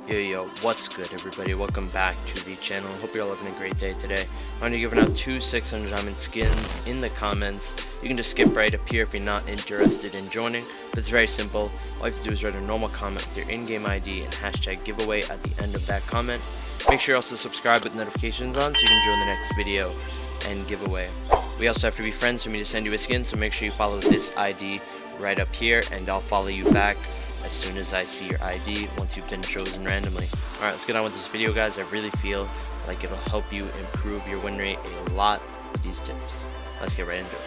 Yo, what's good everybody? Welcome back to the channel. Hope you're all having a great day today. I'm going to be giving out two 600 diamond skins in the comments. You can just skip right up here if you're not interested in joining, but it's very simple. All you have to do is write a normal comment with your in-game ID and hashtag giveaway at the end of that comment. Make sure you also subscribe with notifications on so you can join the next video and giveaway. We also have to be friends for me to send you a skin, so make sure you follow this ID right up here and I'll follow you back as soon as I see your ID once you've been chosen randomly. Alright, let's get on with this video, guys. I really feel like it'll help you improve your win rate a lot with these tips. Let's get right into it.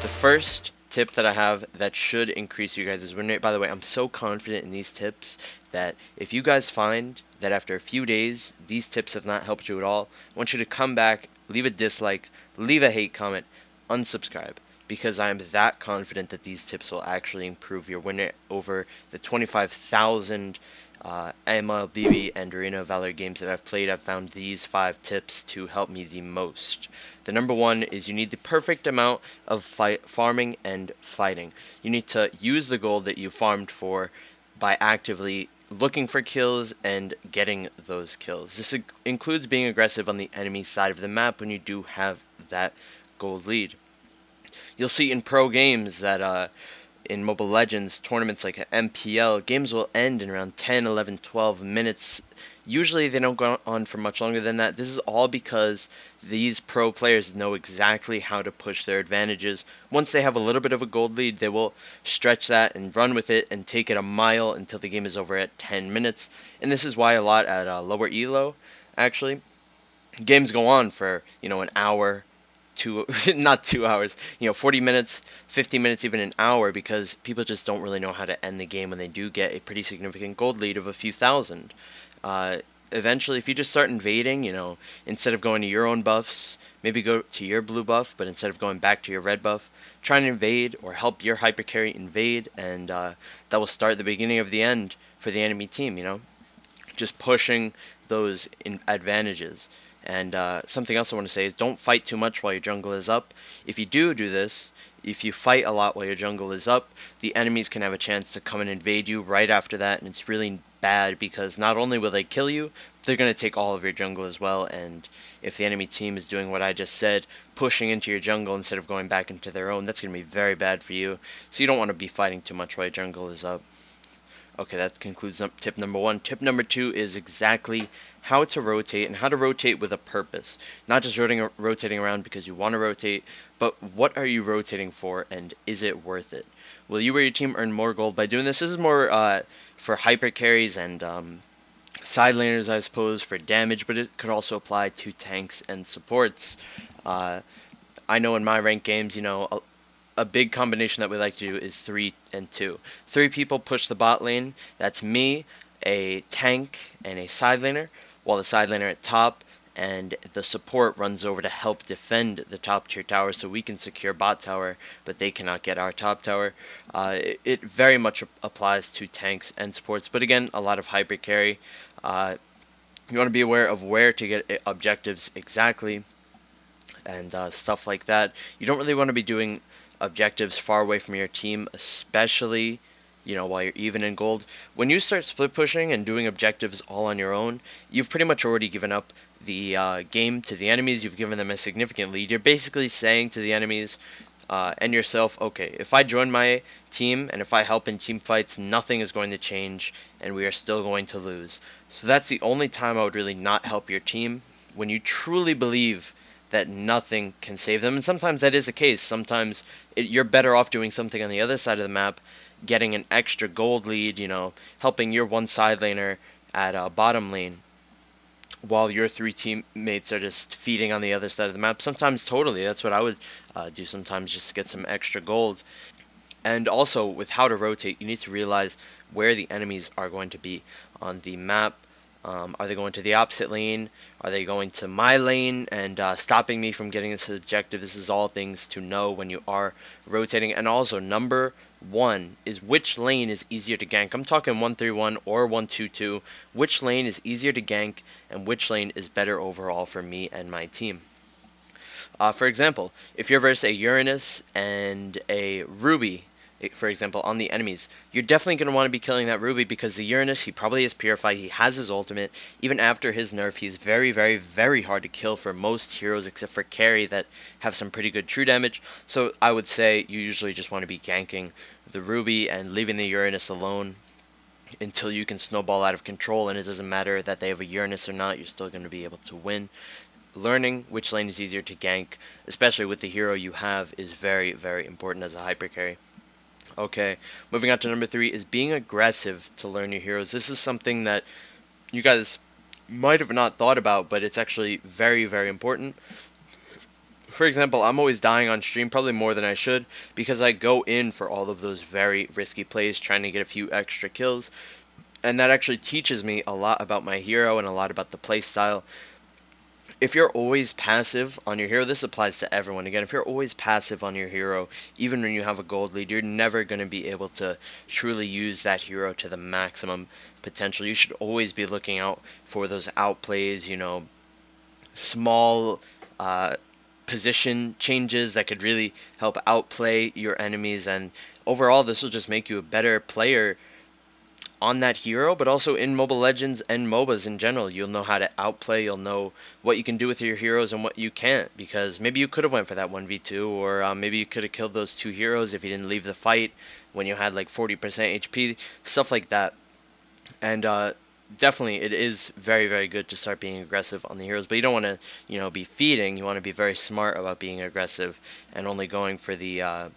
The first tip that I have that should increase you guys' win rate, by the way, I'm so confident in these tips that if you guys find that after a few days these tips have not helped you at all, I want you to come back, leave a dislike, leave a hate comment, unsubscribe, because I am that confident that these tips will actually improve your win rate over the 25,000 MLBB and Arena of Valor games that I've played. I've found these 5 tips to help me the most. The number one is you need the perfect amount of farming and fighting. You need to use the gold that you farmed for by actively looking for kills and getting those kills. This includes being aggressive on the enemy side of the map when you do have that gold lead. You'll see in pro games that in Mobile Legends tournaments like MPL, games will end in around 10, 11, 12 minutes. Usually they don't go on for much longer than that. This is all because these pro players know exactly how to push their advantages. Once they have a little bit of a gold lead, they will stretch that and run with it and take it a mile until the game is over at 10 minutes. And this is why a lot at lower elo, actually, games go on for, an hour, not 2 hours, 40 minutes, 50 minutes, even an hour, because people just don't really know how to end the game when they do get a pretty significant gold lead of a few thousand. Eventually, if you just start invading, instead of going to your own buffs, maybe go to your blue buff, but instead of going back to your red buff, try and invade or help your hyper carry invade, and that will start the beginning of the end for the enemy team, just pushing those advantages. And something else I want to say is don't fight too much while your jungle is up. If you do this, if you fight a lot while your jungle is up, the enemies can have a chance to come and invade you right after that, and it's really bad because not only will they kill you, they're going to take all of your jungle as well. And if the enemy team is doing what I just said, pushing into your jungle instead of going back into their own, that's going to be very bad for you. So you don't want to be fighting too much while your jungle is up. Okay, that concludes tip number 1. Tip number 2 is exactly how to rotate and how to rotate with a purpose. Not just rotating around because you want to rotate, but what are you rotating for and is it worth it? Will you or your team earn more gold by doing this? This is more for hyper carries and side laners, I suppose, for damage, but it could also apply to tanks and supports. I know in my ranked games, a big combination that we like to do is 3 and 2. 3 people push the bot lane. That's me, a tank, and a side laner, while the side laner at top and the support runs over to help defend the top tier tower so we can secure bot tower, but they cannot get our top tower. It very much applies to tanks and supports, but again, a lot of hyper carry. You want to be aware of where to get objectives exactly and stuff like that. You don't really want to be doing objectives far away from your team, especially while you're even in gold. When you start split pushing and doing objectives all on your own, you've pretty much already given up the game to the enemies. You've given them a significant lead. You're basically saying to the enemies and yourself, okay, if I join my team and if I help in team fights, nothing is going to change and we are still going to lose. So that's the only time I would really not help your team, when you truly believe that nothing can save them. And sometimes that is the case. Sometimes you're better off doing something on the other side of the map, getting an extra gold lead, helping your one side laner at bottom lane, while your 3 teammates are just feeding on the other side of the map. Sometimes totally, that's what I would do sometimes, just to get some extra gold. And also, with how to rotate, you need to realize where the enemies are going to be on the map. Are they going to the opposite lane? Are they going to my lane and stopping me from getting this objective? This is all things to know when you are rotating. And also, number 1 is which lane is easier to gank. I'm talking 1-3-1 or 1-2-2. Which lane is easier to gank and which lane is better overall for me and my team? For example, if you're versus a Uranus and a Ruby, for example, on the enemies, you're definitely going to want to be killing that Ruby because the Uranus, he probably is purified, he has his ultimate. Even after his nerf, he's very, very, very hard to kill for most heroes except for carry that have some pretty good true damage. So I would say you usually just want to be ganking the Ruby and leaving the Uranus alone until you can snowball out of control, and it doesn't matter that they have a Uranus or not, you're still going to be able to win. Learning which lane is easier to gank, especially with the hero you have, is very, very important as a hyper carry. Okay, moving on to number 3 is being aggressive to learn your heroes. This is something that you guys might have not thought about, but it's actually very, very important. For example, I'm always dying on stream, probably more than I should, because I go in for all of those very risky plays, trying to get a few extra kills, and that actually teaches me a lot about my hero and a lot about the play style. If you're always passive on your hero, this applies to everyone. Again, if you're always passive on your hero, even when you have a gold lead, you're never going to be able to truly use that hero to the maximum potential. You should always be looking out for those outplays, you know, small position changes that could really help outplay your enemies, and overall this will just make you a better player on that hero, but also in Mobile Legends and MOBAs in general. You'll know how to outplay, you'll know what you can do with your heroes and what you can't, because maybe you could have went for that 1v2, or maybe you could have killed those 2 heroes if you didn't leave the fight when you had like 40% HP, stuff like that. And definitely it is very, very good to start being aggressive on the heroes, but you don't want to, you know, be feeding. You want to be very smart about being aggressive and only going for the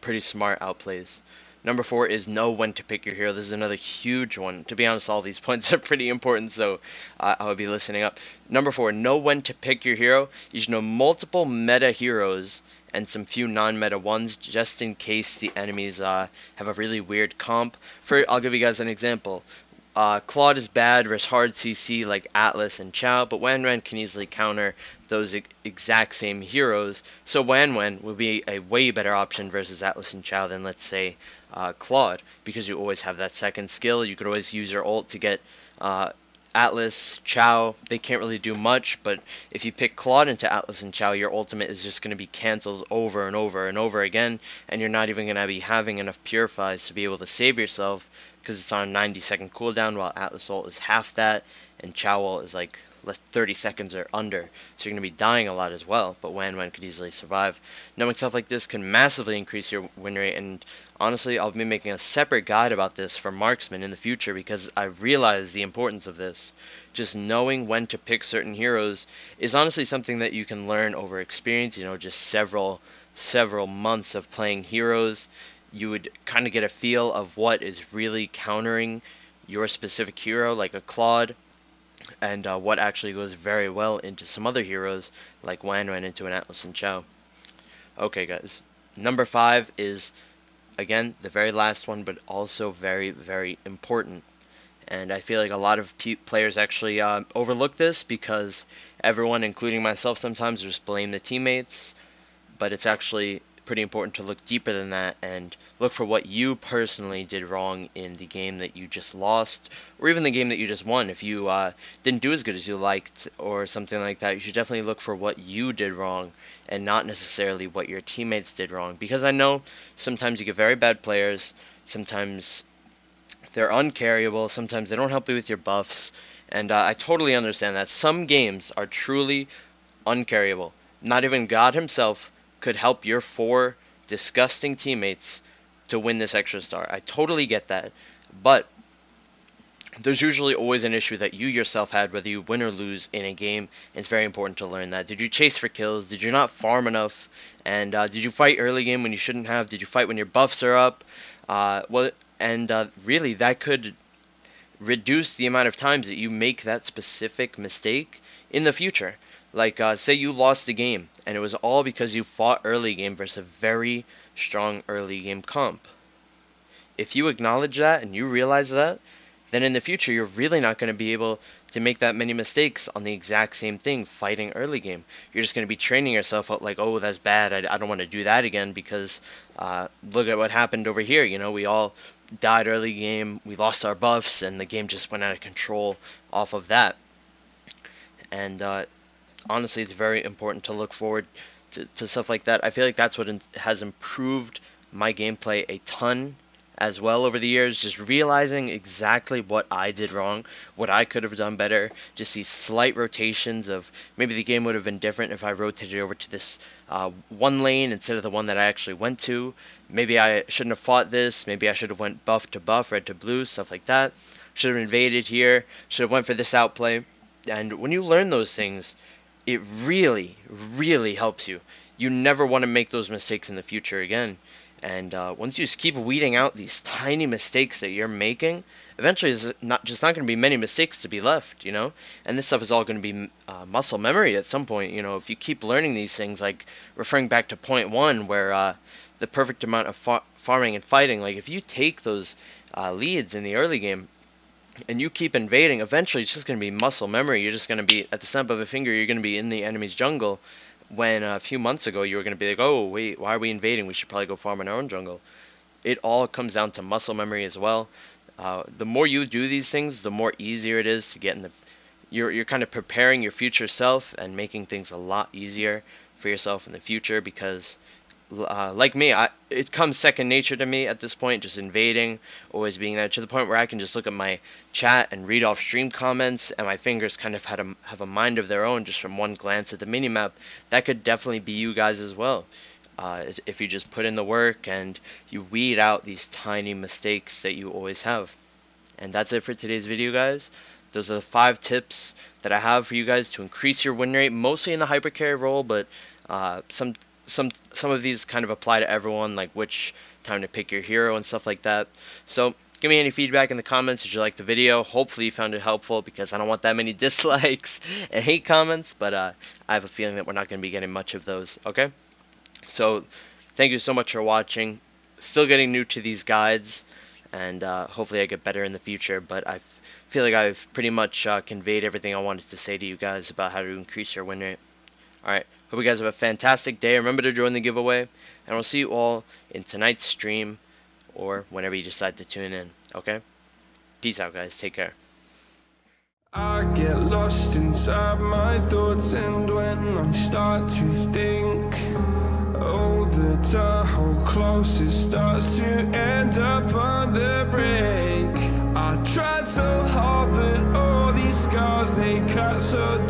pretty smart outplays. Number 4 is know when to pick your hero. This is another huge one. To be honest, all these points are pretty important, so I would be listening up. Number 4, know when to pick your hero. You should know multiple meta heroes and some few non-meta ones, just in case the enemies have a really weird comp. I'll give you guys an example. Claude is bad versus hard CC like Atlas and Chow, but Wanwan can easily counter those exact same heroes. So Wanwan will be a way better option versus Atlas and Chow than, let's say, Claude, because you always have that second skill. You could always use your ult to get Atlas, Chow. They can't really do much, but if you pick Claude into Atlas and Chow, your ultimate is just going to be cancelled over and over and over again, and you're not even going to be having enough purifies to be able to save yourself, because it's on a 90-second cooldown, while Atlas ult is half that, and Chow ult is like 30 seconds or under, so you're going to be dying a lot as well, but Wanwan could easily survive. Knowing stuff like this can massively increase your win rate, and honestly, I'll be making a separate guide about this for marksmen in the future, because I realize the importance of this. Just knowing when to pick certain heroes is honestly something that you can learn over experience, you know, just several months of playing heroes. You would kind of get a feel of what is really countering your specific hero, like a Claude, and what actually goes very well into some other heroes, like Wanwan into an Atlas and Chow. Okay, guys. Number 5 is, again, the very last one, but also very, very important. And I feel like a lot of players actually overlook this, because everyone, including myself sometimes, just blame the teammates, but it's actually pretty important to look deeper than that and look for what you personally did wrong in the game that you just lost, or even the game that you just won. If you didn't do as good as you liked or something like that, you should definitely look for what you did wrong and not necessarily what your teammates did wrong, because I know sometimes you get very bad players, sometimes they're uncarryable, sometimes they don't help you with your buffs, and I totally understand that. Some games are truly uncarryable. Not even God himself could help your 4 disgusting teammates to win this extra star. I totally get that, but there's usually always an issue that you yourself had, whether you win or lose in a game. It's very important to learn that. Did you chase for kills? Did you not farm enough? And did you fight early game when you shouldn't have? Did you fight when your buffs are up? Really, that could reduce the amount of times that you make that specific mistake in the future. Like, say you lost the game, and it was all because you fought early game versus a very strong early game comp. If you acknowledge that and you realize that, then in the future you're really not going to be able to make that many mistakes on the exact same thing fighting early game. You're just going to be training yourself up like, oh, that's bad, I don't want to do that again, because look at what happened over here. You know, we all died early game, we lost our buffs, and the game just went out of control off of that. And honestly, it's very important to look forward to stuff like that. I feel like that's what has improved my gameplay a ton as well over the years, just realizing exactly what I did wrong, what I could have done better, just these slight rotations of maybe the game would have been different if I rotated over to this one lane instead of the one that I actually went to. Maybe I shouldn't have fought this, maybe I should have went buff to buff, red to blue, stuff like that. Should have invaded here, should have went for this outplay. And when you learn those things, it really, really helps you. You never want to make those mistakes in the future again. And once you just keep weeding out these tiny mistakes that you're making, eventually there's not going to be many mistakes to be left, you know? And this stuff is all going to be muscle memory at some point, you know? If you keep learning these things, like referring back to point one, where the perfect amount of farming and fighting, like if you take those leads in the early game, and you keep invading, eventually it's just going to be muscle memory. You're just going to be, at the snap of a finger, you're going to be in the enemy's jungle, when a few months ago you were going to be like, oh, wait, why are we invading? We should probably go farm in our own jungle. It all comes down to muscle memory as well. The more you do these things, the more easier it is to get in the... You're kind of preparing your future self and making things a lot easier for yourself in the future, because... like me, it comes second nature to me at this point, just invading, always being there, to the point where I can just look at my chat and read off stream comments, and my fingers kind of have a mind of their own just from one glance at the minimap. That could definitely be you guys as well, if you just put in the work and you weed out these tiny mistakes that you always have. And that's it for today's video, guys. Those are the 5 tips that I have for you guys to increase your win rate, mostly in the hyper carry role, but some of these kind of apply to everyone, like which time to pick your hero and stuff like that. So give me any feedback in the comments. Did you like the video? Hopefully you found it helpful, because I don't want that many dislikes and hate comments, but I have a feeling that we're not going to be getting much of those. Okay, so thank you so much for watching. Still getting new to these guides, and hopefully I get better in the future, but I feel like I've pretty much conveyed everything I wanted to say to you guys about how to increase your win rate. Alright, hope you guys have a fantastic day. Remember to join the giveaway, and we'll see you all in tonight's stream, or whenever you decide to tune in, okay? Peace out, guys. Take care. I get lost inside my thoughts, and when I start to think, oh, the door hold close, it starts to end up on the brink. I tried so hard, but all these scars, they cut so